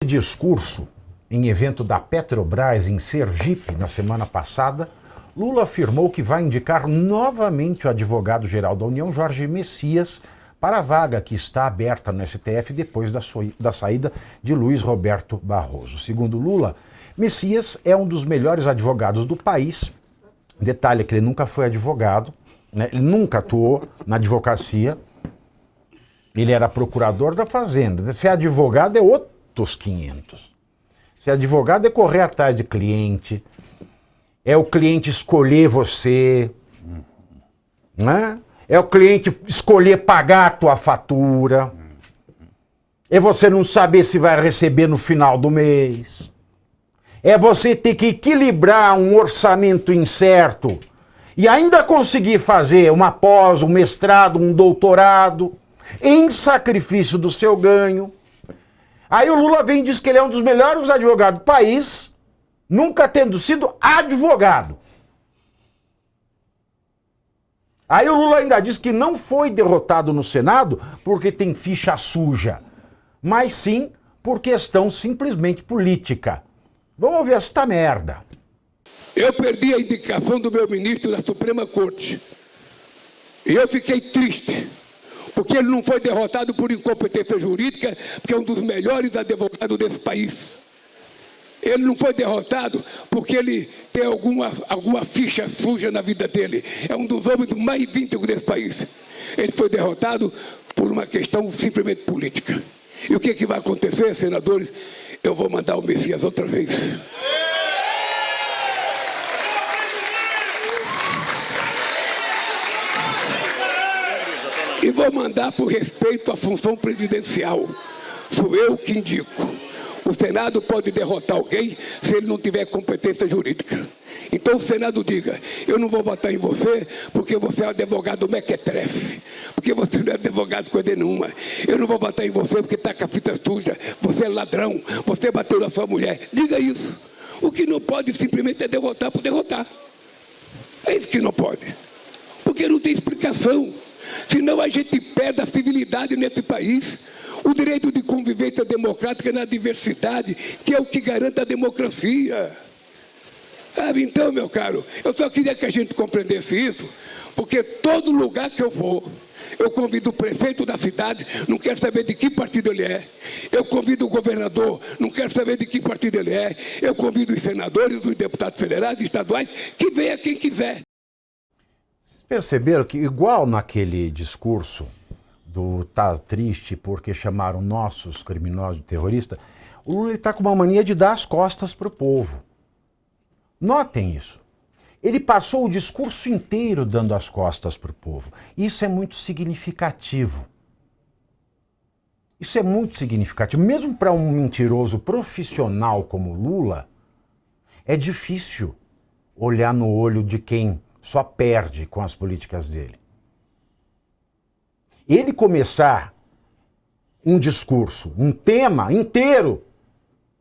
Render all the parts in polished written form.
Discurso em evento da Petrobras em Sergipe na semana passada, Lula afirmou que vai indicar novamente o advogado-geral da União, Jorge Messias, para a vaga que está aberta no STF depois da saída de Luiz Roberto Barroso. Segundo Lula, Messias é um dos melhores advogados do país. Detalhe que ele nunca foi advogado, né? Ele nunca atuou na advocacia. Ele era procurador da Fazenda. Ser advogado é outros 500. Ser advogado é correr atrás de cliente, é o cliente escolher você, né? É o cliente escolher pagar a tua fatura, é você não saber se vai receber no final do mês, é você ter que equilibrar um orçamento incerto e ainda conseguir fazer uma pós, um mestrado, um doutorado, em sacrifício do seu ganho. Aí o Lula vem e diz que ele é um dos melhores advogados do país, nunca tendo sido advogado. Aí o Lula ainda diz que não foi derrotado no Senado porque tem ficha suja, mas sim por questão simplesmente política. Vamos ver esta merda. Eu perdi a indicação do meu ministro da Suprema Corte. E eu fiquei triste, porque ele não foi derrotado por incompetência jurídica, porque é um dos melhores advogados desse país. Ele não foi derrotado porque ele tem alguma ficha suja na vida dele. É um dos homens mais íntegros desse país. Ele foi derrotado por uma questão simplesmente política. E o que vai acontecer, senadores? Eu vou mandar o Messias outra vez. E vou mandar por respeito à função presidencial. Sou eu que indico. O Senado pode derrotar alguém se ele não tiver competência jurídica. Então o Senado diga, eu não vou votar em você porque você é um advogado mequetrefe, porque você não é advogado coisa nenhuma. Eu não vou votar em você porque está com a fita suja, você é ladrão, você bateu na sua mulher. Diga isso. O que não pode simplesmente é derrotar por derrotar. É isso que não pode. Porque não tem explicação. Senão a gente perde a civilidade nesse país. O direito de convivência democrática na diversidade, que é o que garante a democracia. Então, meu caro, eu só queria que a gente compreendesse isso, porque todo lugar que eu vou, eu convido o prefeito da cidade, não quero saber de que partido ele é. Eu convido o governador, não quero saber de que partido ele é. Eu convido os senadores, os deputados federais, estaduais, que venha quem quiser. Vocês perceberam que, igual naquele discurso do tá triste porque chamaram nossos criminosos de terrorista, o Lula está com uma mania de dar as costas para o povo. Notem isso. Ele passou o discurso inteiro dando as costas para o povo. Isso é muito significativo. Isso é muito significativo. Mesmo para um mentiroso profissional como Lula, é difícil olhar no olho de quem só perde com as políticas dele. Ele começar um discurso, um tema inteiro,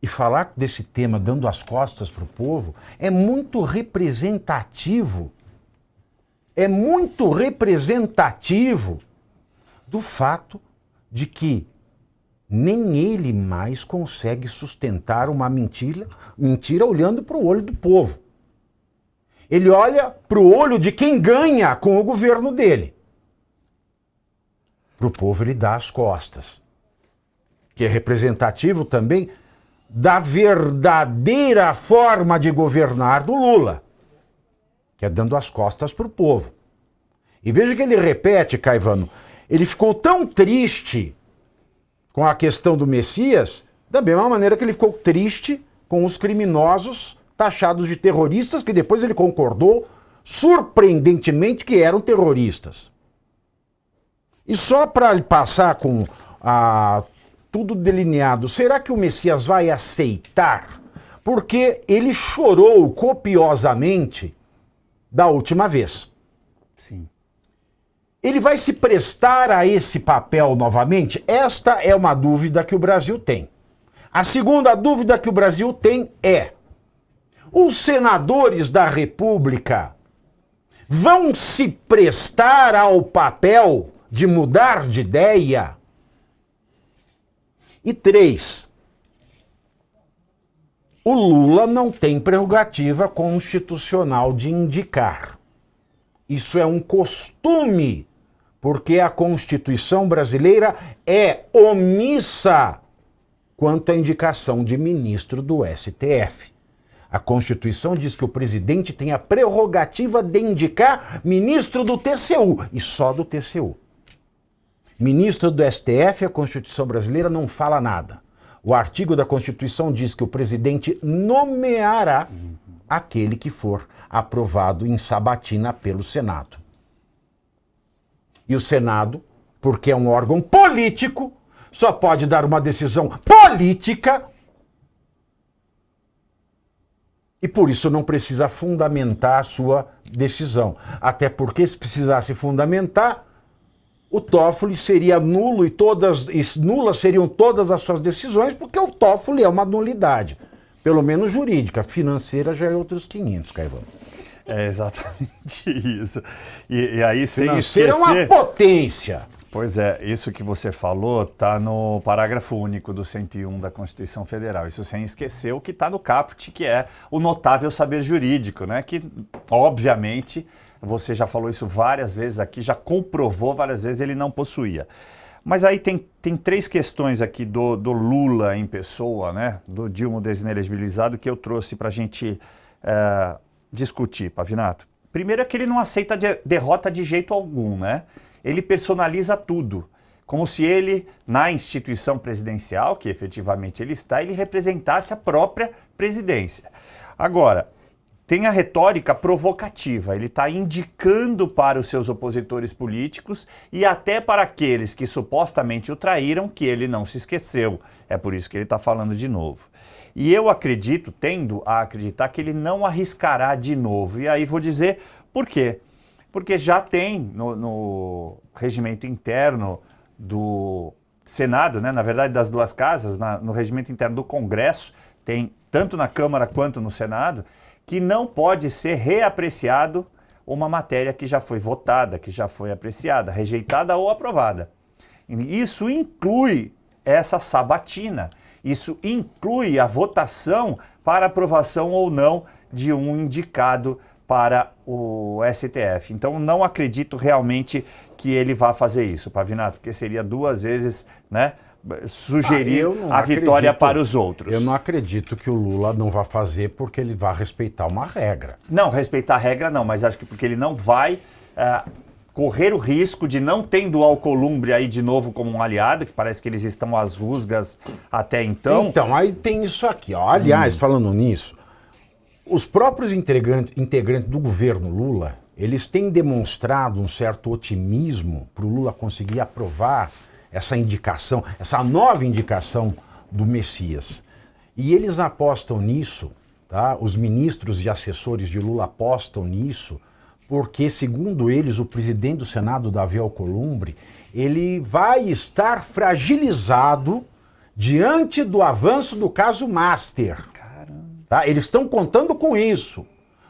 e falar desse tema dando as costas para o povo, é muito representativo. É muito representativo do fato de que nem ele mais consegue sustentar uma mentira olhando para o olho do povo. Ele olha para o olho de quem ganha com o governo dele. Para o povo ele dá as costas, que é representativo também da verdadeira forma de governar do Lula, que é dando as costas para o povo. E veja que ele repete, Caivano, ele ficou tão triste com a questão do Messias, da mesma maneira que ele ficou triste com os criminosos taxados de terroristas, que depois ele concordou, surpreendentemente, que eram terroristas. E só para passar com tudo delineado, será que o Messias vai aceitar? Porque ele chorou copiosamente da última vez. Sim. Ele vai se prestar a esse papel novamente? Esta é uma dúvida que o Brasil tem. A segunda dúvida que o Brasil tem é: os senadores da República vão se prestar ao papel de mudar de ideia? E 3, o Lula não tem prerrogativa constitucional de indicar. Isso é um costume, porque a Constituição brasileira é omissa quanto à indicação de ministro do STF. A Constituição diz que o presidente tem a prerrogativa de indicar ministro do TCU, e só do TCU. Ministro do STF, a Constituição brasileira não fala nada. O artigo da Constituição diz que o presidente nomeará aquele que for aprovado em sabatina pelo Senado. E o Senado, porque é um órgão político, só pode dar uma decisão política e por isso não precisa fundamentar a sua decisão. Até porque se precisasse fundamentar, o Toffoli seria nulo e nulas seriam todas as suas decisões, porque o Toffoli é uma nulidade, pelo menos jurídica. Financeira já é outros 500, Caivano. É exatamente isso. E aí, sem financeira esquecer... é uma potência. Pois é, isso que você falou está no parágrafo único do 101 da Constituição Federal. Isso sem esquecer o que está no caput, que é o notável saber jurídico, né? Que, obviamente, você já falou isso várias vezes aqui, já comprovou várias vezes, ele não possuía. Mas aí tem 3 questões aqui do Lula em pessoa, né? Do Dilma desinelegibilizado, que eu trouxe para a gente discutir, Pavinato. Primeiro é que ele não aceita derrota de jeito algum, né? Ele personaliza tudo, como se ele, na instituição presidencial, que efetivamente ele está, ele representasse a própria presidência. Agora, tem a retórica provocativa, ele está indicando para os seus opositores políticos e até para aqueles que supostamente o traíram que ele não se esqueceu. É por isso que ele está falando de novo. E eu acredito, tendo a acreditar, que ele não arriscará de novo. E aí vou dizer por quê. Porque já tem no regimento interno do Senado, né, na verdade das duas casas, no regimento interno do Congresso, tem tanto na Câmara quanto no Senado, que não pode ser reapreciado uma matéria que já foi votada, que já foi apreciada, rejeitada ou aprovada. Isso inclui essa sabatina, isso inclui a votação para aprovação ou não de um indicado para o STF. Então, não acredito realmente que ele vá fazer isso, Pavinato, porque seria 2 vezes, né, sugerir a vitória para os outros. Eu não acredito que o Lula não vá fazer porque ele vai respeitar uma regra. Não, respeitar a regra não, mas acho que porque ele não vai correr o risco de, não tendo o Alcolumbre aí de novo como um aliado, que parece que eles estão às rusgas até então. Então, aí tem isso aqui, ó. Aliás, falando nisso, os próprios integrantes do governo Lula, eles têm demonstrado um certo otimismo para o Lula conseguir aprovar essa indicação, essa nova indicação do Messias. E eles apostam nisso, tá? Os ministros e assessores de Lula apostam nisso, porque, segundo eles, o presidente do Senado, Davi Alcolumbre, ele vai estar fragilizado diante do avanço do caso Master. Tá? Eles estão contando com isso,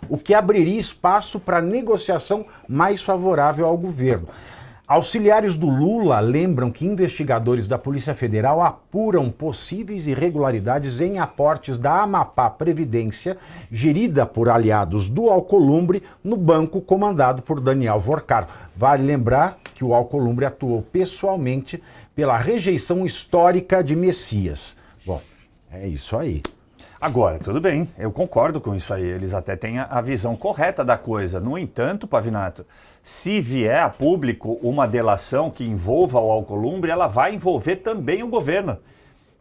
o que abriria espaço para negociação mais favorável ao governo. Auxiliares do Lula lembram que investigadores da Polícia Federal apuram possíveis irregularidades em aportes da Amapá Previdência, gerida por aliados do Alcolumbre, no banco comandado por Daniel Vorcaro. Vale lembrar que o Alcolumbre atuou pessoalmente pela rejeição histórica de Messias. Bom, é isso aí. Agora, tudo bem, eu concordo com isso aí, eles até têm a visão correta da coisa. No entanto, Pavinato, se vier a público uma delação que envolva o Alcolumbre, ela vai envolver também o governo.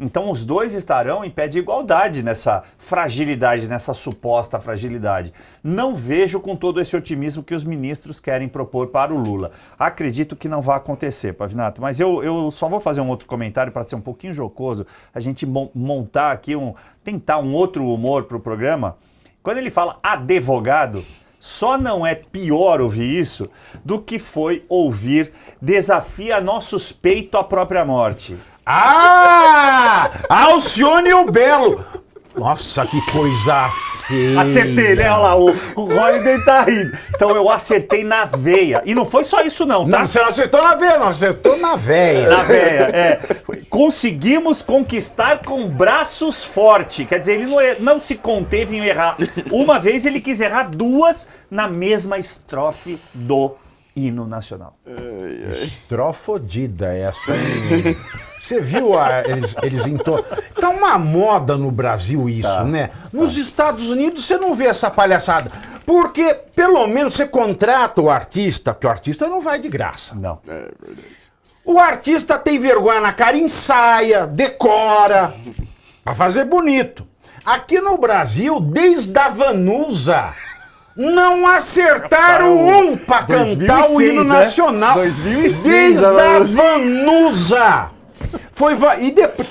Então os dois estarão em pé de igualdade nessa fragilidade, nessa suposta fragilidade. Não vejo com todo esse otimismo que os ministros querem propor para o Lula. Acredito que não vai acontecer, Pavinato, mas eu só vou fazer um outro comentário para ser um pouquinho jocoso, a gente montar aqui, tentar um outro humor para o programa. Quando ele fala advogado, só não é pior ouvir isso do que foi ouvir desafia nossos peitos à própria morte. Alcione o Belo! Nossa, que coisa feia. Acertei, né? Olha lá, o Holiday tá rindo. Então eu acertei na veia. E não foi só isso não, tá? Não, você não acertou na veia, não. Acertou na veia. Na veia, é. Conseguimos conquistar com braços fortes. Quer dizer, ele não se conteve em errar uma vez, ele quis errar duas na mesma estrofe do hino nacional. Estrofodida essa, hein? Você viu eles entonam. Tá uma moda no Brasil isso, né? Nos Estados Unidos você não vê essa palhaçada. Porque, pelo menos, você contrata o artista, porque o artista não vai de graça. Não. É verdade. O artista tem vergonha na cara, ensaia, decora, pra fazer bonito. Aqui no Brasil, desde a Vanusa, não acertaram um pra cantar o 2006, hino né? nacional. 2006, desde a a Vanusa.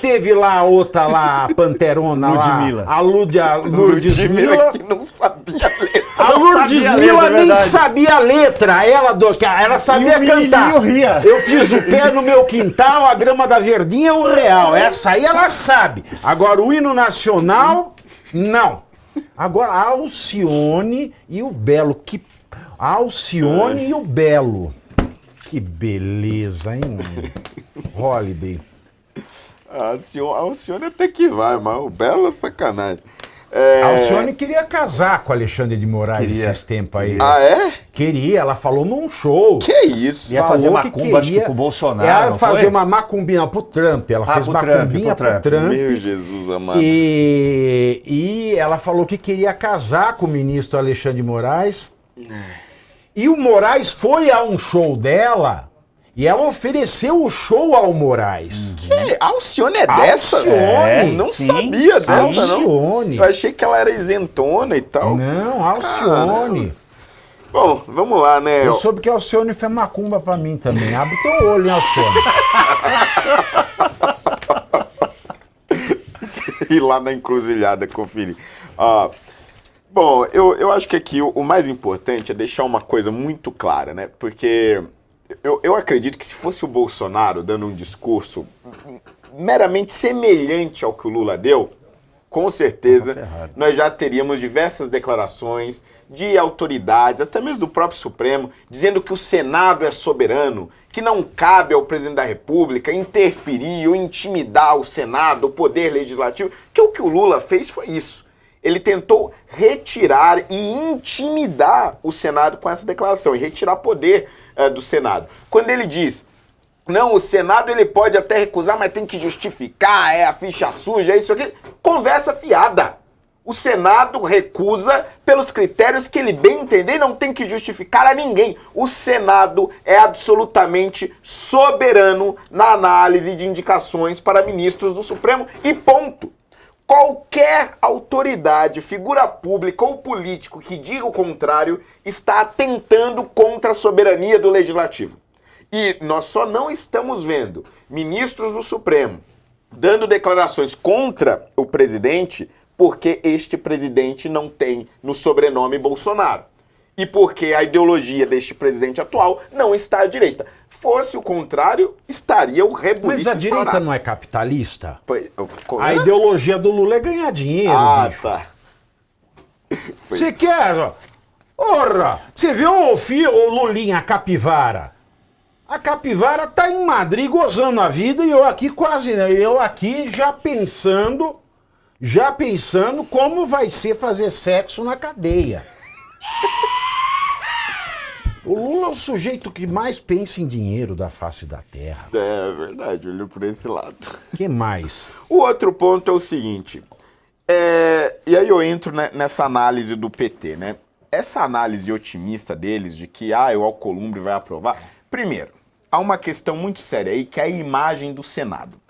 Teve lá a outra lá, a Panterona Ludmilla. lá, a Ludmilla, que não sabia ler. a Ludmilla nem sabia a letra, ela sabia E o cantar. menininho ria. Eu fiz o pé no meu quintal, a grama da verdinha é um real. Essa aí ela sabe. Agora o hino nacional, não. Agora a Alcione e o Belo, Alcione e o Belo. Que beleza, hein? Holiday. A Alcione até que vai, mas o Belo é sacanagem. A Alcione queria casar com Alexandre de Moraes esses tempos aí. Ah, é? Queria, ela falou num show. Que isso? Ia fazer Falou que macumba, acho que queria- pro Bolsonaro, Ela não fazer foi? uma macumbinha pro Trump. Ela fez pro Trump, macumbinha pro pro Trump. Trump. Meu Jesus amado. E ela falou que queria casar com o ministro Alexandre de Moraes. E o Moraes foi a um show dela e ela ofereceu o show ao Moraes. Que? A Alcione é dessas? Alcione, Não sim, sabia sim. dessa, não. Alcione. Eu achei que ela era isentona e tal. Não, Alcione. Bom, vamos lá, né? Eu soube que a Alcione fez macumba pra mim também. Abre teu olho, hein, Alcione. Ir lá na encruzilhada conferir. Bom, eu acho que aqui o mais importante é deixar uma coisa muito clara, né? Porque eu acredito que se fosse o Bolsonaro dando um discurso meramente semelhante ao que o Lula deu, com certeza nós já teríamos diversas declarações de autoridades, até mesmo do próprio Supremo, dizendo que o Senado é soberano, que não cabe ao presidente da República interferir ou intimidar o Senado, o poder legislativo, que o que o Lula fez foi isso. Ele tentou retirar e intimidar o Senado com essa declaração, e retirar poder do Senado. Quando ele diz, não, o Senado ele pode até recusar, mas tem que justificar, é a ficha suja, é isso aqui, conversa fiada. O Senado recusa pelos critérios que ele bem entender e não tem que justificar a ninguém. O Senado é absolutamente soberano na análise de indicações para ministros do Supremo e ponto. Qualquer autoridade, figura pública ou político que diga o contrário está atentando contra a soberania do Legislativo. E nós só não estamos vendo ministros do Supremo dando declarações contra o presidente porque este presidente não tem no sobrenome Bolsonaro. E porque a ideologia deste presidente atual não está à direita. Fosse o contrário, estaria o rebuliço Mas a direita estourado. não é capitalista? A A ideologia do Lula é ganhar dinheiro, bicho. tá. Você quer? Ó, Ora, você viu o Lulinha, a capivara? A capivara tá em Madrid gozando a vida e eu aqui já pensando como vai ser fazer sexo na cadeia. O Lula é o sujeito que mais pensa em dinheiro da face da terra. É verdade, olhou por esse lado. Que mais? O outro ponto é o seguinte, e aí eu entro nessa análise do PT, né? Essa análise otimista deles de que o Alcolumbre vai aprovar. Primeiro, há uma questão muito séria aí que é a imagem do Senado.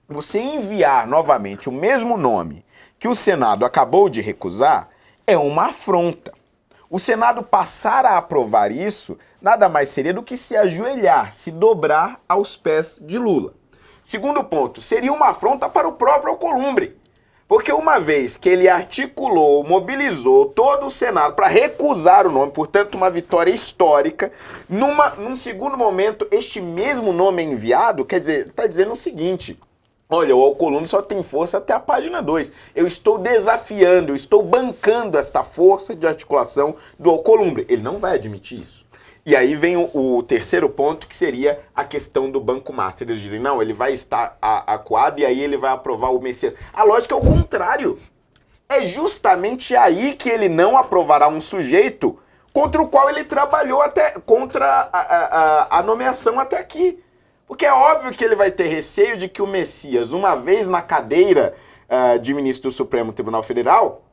Você enviar novamente o mesmo nome que o Senado acabou de recusar é uma afronta. O Senado passar a aprovar isso nada mais seria do que se ajoelhar, se dobrar aos pés de Lula. Segundo ponto, seria uma afronta para o próprio Alcolumbre. Porque uma vez que ele articulou, mobilizou todo o Senado para recusar o nome, portanto uma vitória histórica, num segundo momento este mesmo nome é enviado, quer dizer, está dizendo o seguinte, olha, o Alcolumbre só tem força até a página 2. Eu estou desafiando, eu estou bancando esta força de articulação do Alcolumbre. Ele não vai admitir isso. E aí vem o terceiro ponto, que seria a questão do Banco Master. Eles dizem, não, ele vai estar acuado e aí ele vai aprovar o Messias. A lógica é o contrário. É justamente aí que ele não aprovará um sujeito contra o qual ele trabalhou contra a nomeação até aqui. Porque é óbvio que ele vai ter receio de que o Messias, uma vez na cadeira de ministro do Supremo Tribunal Federal,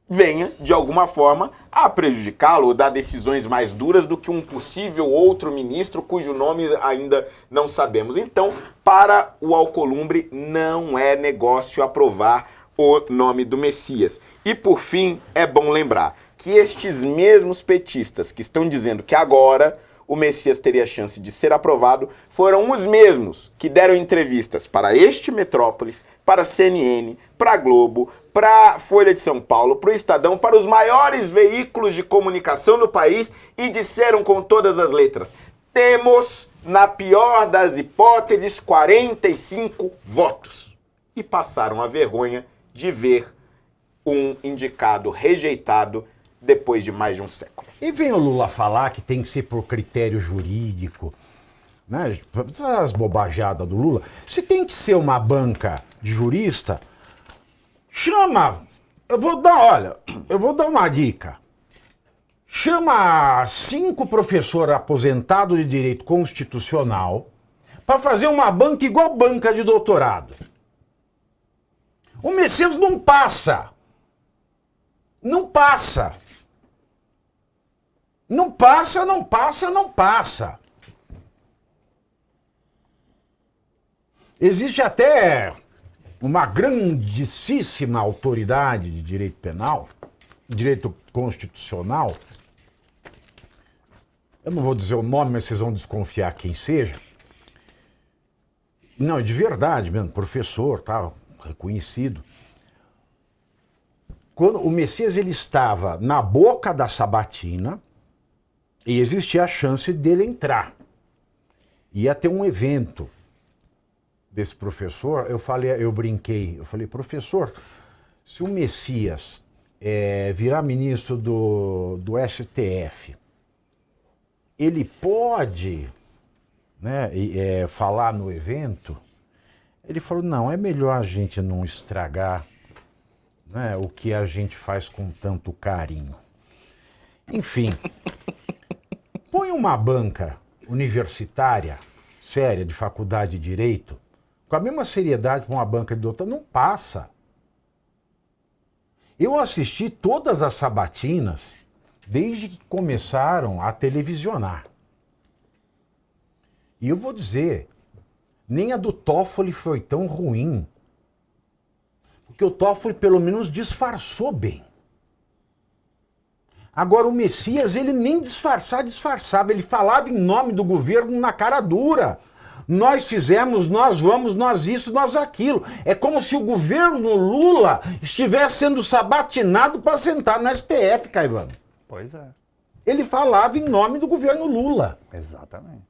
venha, de alguma forma, a prejudicá-lo ou dar decisões mais duras do que um possível outro ministro cujo nome ainda não sabemos. Então, para o Alcolumbre, não é negócio aprovar o nome do Messias. E, por fim, é bom lembrar que estes mesmos petistas que estão dizendo que agora o Messias teria chance de ser aprovado foram os mesmos que deram entrevistas para este Metrópolis, para a CNN, para a Globo, para a Folha de São Paulo, para o Estadão, para os maiores veículos de comunicação do país e disseram com todas as letras: temos, na pior das hipóteses, 45 votos. E passaram a vergonha de ver um indicado rejeitado depois de mais de um século. E vem o Lula falar que tem que ser por critério jurídico, né? As bobajadas do Lula. Se tem que ser uma banca de jurista, chama. Eu vou dar uma dica. Chama 5 professores aposentados de direito constitucional para fazer uma banca igual banca de doutorado. O Messias não passa. Não passa. Não passa, não passa, não passa. Existe até uma grandíssima autoridade de direito penal, direito constitucional. Eu não vou dizer o nome, mas vocês vão desconfiar quem seja. Não, de verdade mesmo, professor, tal, reconhecido. Quando o Messias ele estava na boca da sabatina e existia a chance dele entrar. Ia ter um evento desse professor, eu brinquei, eu falei, professor, se o Messias virar ministro do STF, ele pode, né, falar no evento? Ele falou, não, é melhor a gente não estragar, né, o que a gente faz com tanto carinho. Enfim, põe uma banca universitária, séria, de faculdade de Direito, com a mesma seriedade para uma banca de doutor, não passa. Eu assisti todas as sabatinas desde que começaram a televisionar. E eu vou dizer, nem a do Toffoli foi tão ruim. Porque o Toffoli pelo menos disfarçou bem. Agora o Messias, ele nem disfarçava. Ele falava em nome do governo na cara dura. Nós fizemos, nós vamos, nós isso, nós aquilo. É como se o governo Lula estivesse sendo sabatinado para sentar no STF, Caivano. Pois é. Ele falava em nome do governo Lula. Exatamente.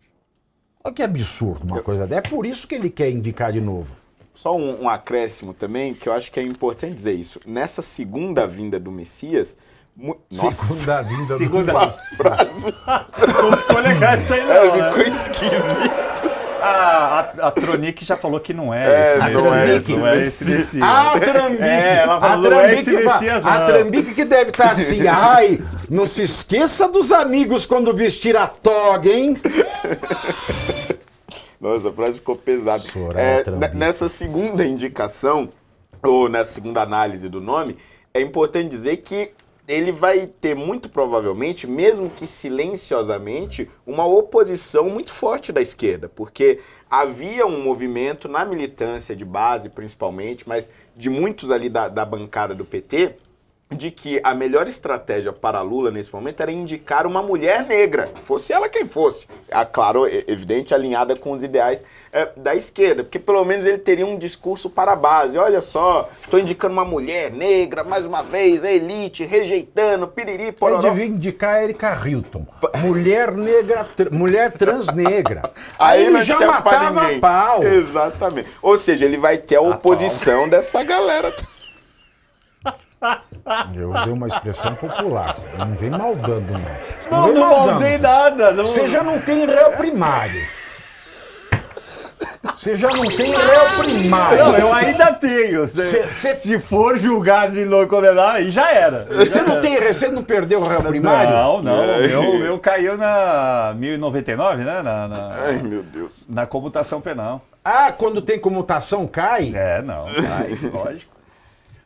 Olha que absurdo uma coisa dessa. É por isso que ele quer indicar de novo. Só um acréscimo também, que eu acho que é importante dizer isso. Nessa segunda vinda do Messias... Segunda vinda do Messias. Frase. Não ficou legal isso aí, não, né? Ficou esquisito. A Tronic já falou que não é esse Messias. A Trambique. Ela falou, não é esse Messias, não. A Trambique que deve estar assim, ai, não se esqueça dos amigos quando vestir a toga, hein? Nossa, a frase ficou pesada. Nessa segunda indicação, ou nessa segunda análise do nome, é importante dizer que ele vai ter muito provavelmente, mesmo que silenciosamente, uma oposição muito forte da esquerda, porque havia um movimento na militância de base, principalmente, mas de muitos ali da bancada do PT, de que a melhor estratégia para Lula nesse momento era indicar uma mulher negra, fosse ela quem fosse. Claro, evidente, alinhada com os ideais da esquerda, porque pelo menos ele teria um discurso para a base. Olha só, estou indicando uma mulher negra, mais uma vez, a elite, rejeitando, piriri, pororó. Ele devia indicar a Erika Hilton, mulher negra, mulher trans negra. Aí ele já matava a pau. Exatamente. Ou seja, ele vai ter a oposição dessa galera. Eu usei uma expressão popular. Não vem maldando, não. Não, vem não maldando, maldei gente. nada. Não... Você já não tem réu primário. Você já não tem réu primário. Não, eu ainda tenho. Se for julgado de novo condenado, aí já era. Você não perdeu o réu primário? Não. Meu caiu na 1099, né? Ai, meu Deus. Na comutação penal. Ah, quando tem comutação, cai? Não, cai, lógico.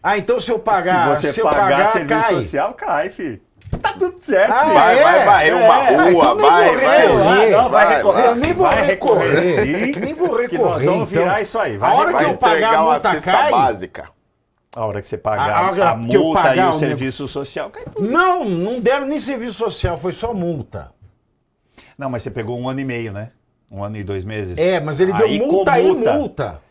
Ah, então se eu pagar... Se você pagar serviço cai. social, cai, filho. Tá tudo certo, Ah, filho. Vai varrer uma rua, então nem vai. vou recorrer. Não, vai recorrer. Eu nem vou Vai recorrer. sim, Nem vou recorrer, que nós vamos virar então. isso aí. A hora Vai que eu pagar entregar a uma multa, cesta cai? básica. A hora que você pagar A hora a que eu multa pagar e o o serviço social, cai tudo. Não deram nem serviço social, foi só multa. Não, mas você pegou 1 ano e meio, né? 1 ano e 2 meses. Mas ele Aí, deu multa com e multa.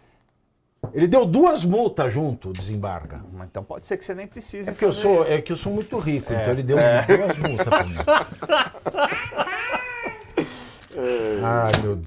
Ele deu 2 multas junto, desembarga. Então pode ser que você nem precise. É que eu sou muito rico, então ele deu 2 multas pra mim. Ai, meu Deus.